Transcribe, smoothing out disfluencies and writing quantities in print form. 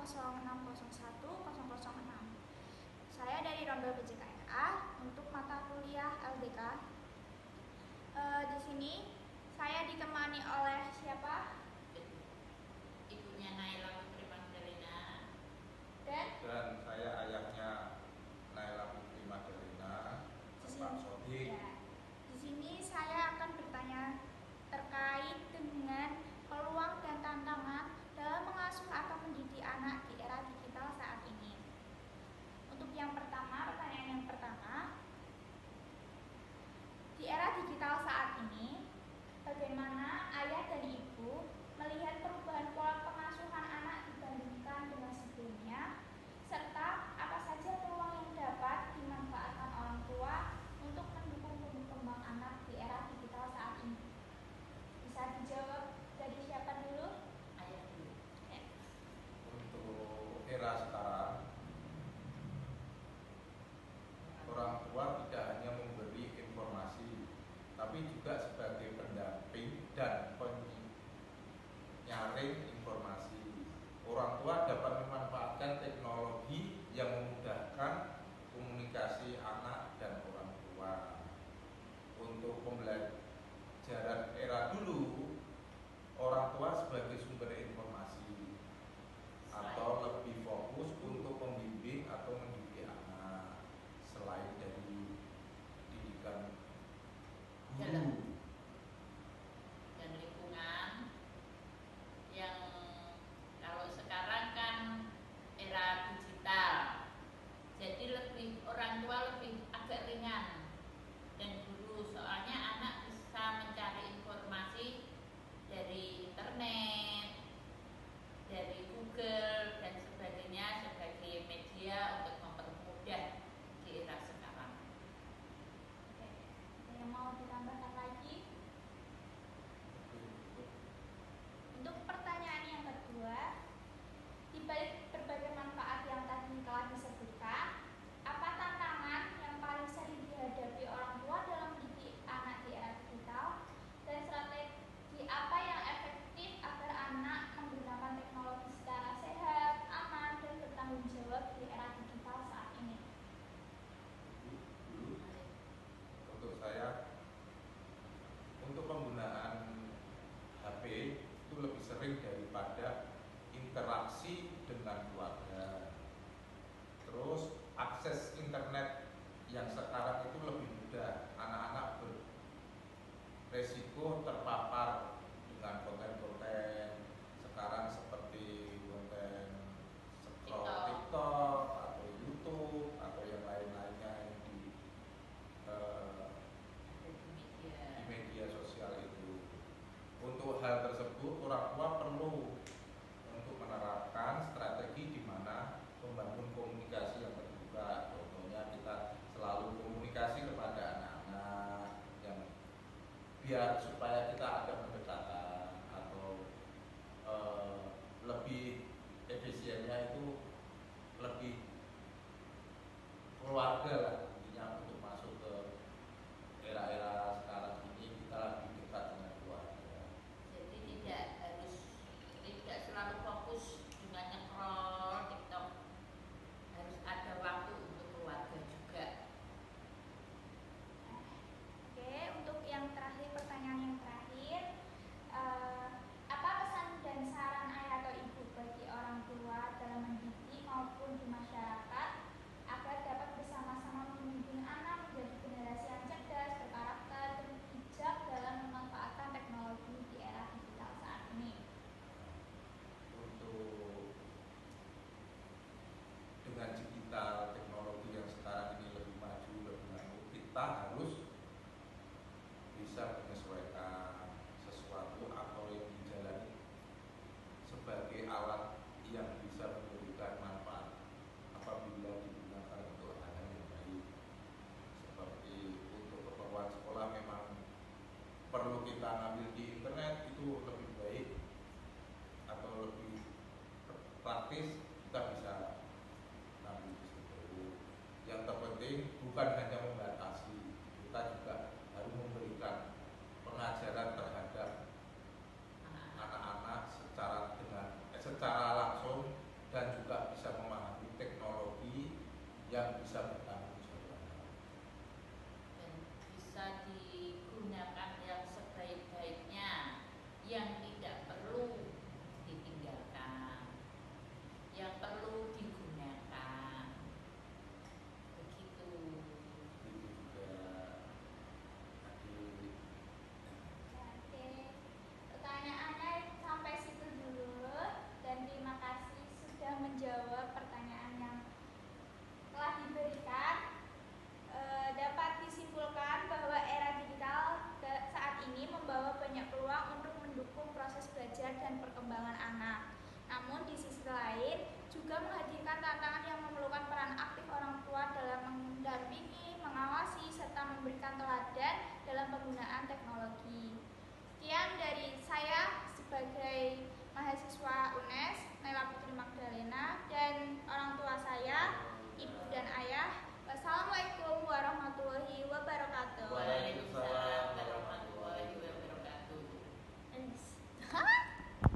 0601 006. Saya dari Rombel PJKRA untuk mata kuliah LDK. Di sini saya ditemani oleh siapa? Ibunya Naila Putri Magdalena. Dan saya ayahnya Naila Putri Magdalena, Bapak Sodik. Ya, di sini saya akan bertanya terkait dengan peluang dan tantangan dalam mengasuh atau mendidik anak di era digital saat ini. Untuk yang pertama, pertanyaan yang pertama, di era digital saat ini, bagaimana ayah dan ibu melihat perubahan pola pengasuhan anak dibandingkan dengan sebelumnya, serta apa saja peluang yang dapat dimanfaatkan orang tua untuk mendukung tumbuh kembang anak di era digital saat ini? Bisa dijawab dari siapa dulu? Ayah dulu. Untuk era sekarang, orang tua tidak hanya memberi informasi, tapi juga sebagai pendamping dan penyaring informasi. Orang tua dapat memanfaatkan teknologi yang memudahkan komunikasi anak dan orang tua. Untuk pembelajaran era dulu, orang tua sebagai sumber informasi atau lebih fokus untuk membimbing atau mendidik anak selain dari didikan guru Dan lingkungan yang kalau sekarang kan era digital, jadi lebih orang tua lebih agak ringan dan guru, soalnya anak bisa mencari informasi dari internet, dari Google dan sebagainya sebagai media untuk mempermudah di era sekarang. Oke, ada yang mau ditambahkan lagi? Untuk pertanyaan yang kedua, di balik berbagai manfaat yang tadi telah disebutkan, apa tantangan yang paling sering dihadapi orang tua dalam mendidik anak di era digital, dan strategi apa yang efektif agar anak menggunakan teknologi secara sehat, aman, dan bertanggung jawab di era digital saat ini? Untuk saya, untuk penggunaan HP itu lebih sering daripada interaksi dengan keluarga. Terus akses internet yang sekarang itu lebih mudah, anak-anak beresiko terpapar dengan konten-konten sekarang seperti konten scroll TikTok atau YouTube atau yang lain-lainnya yang di media sosial itu. Untuk hal tersebut, orang tua perlu untuk menerapkan strategi di mana membangun komunikasi yang terbuka. Contohnya kita selalu komunikasi kepada anak-anak yang biar supaya kita ada pendekatan atau lebih efisiennya itu lebih keluarga lah intinya. Untuk masuk ke era-era sekarang ini kita lebih dekat dengan keluarga. Jadi tidak selalu fokus dengan nge-scroll TikTok, harus ada waktu untuk keluarga juga. Oke, untuk yang terakhir, pertanyaan yang terakhir, apa pesan dan saran ayah atau ibu bagi orang tua dalam mendidik maupun di masyarakat agar dapat bersama-sama membimbing anak menjadi generasi yang cerdas, berkarakter, dan bijak dalam memanfaatkan teknologi di era digital saat ini? Untuk dengan digital teknologi yang sekarang ini lebih maju, lebih maju, kita harus bisa menyesuaikan sesuatu atau yang dijalani sebagai alat yang bisa memberikan manfaat apabila digunakan untuk hal yang baik. Seperti untuk keperluan sekolah memang perlu kita ngambil di internet, itu lebih baik atau lebih praktis, kita bisa ngambil di situ. Yang terpenting bukan hanya membatasi, kita juga harus memberikan pengajaran terhadap anak-anak secara langsung dan juga dari saya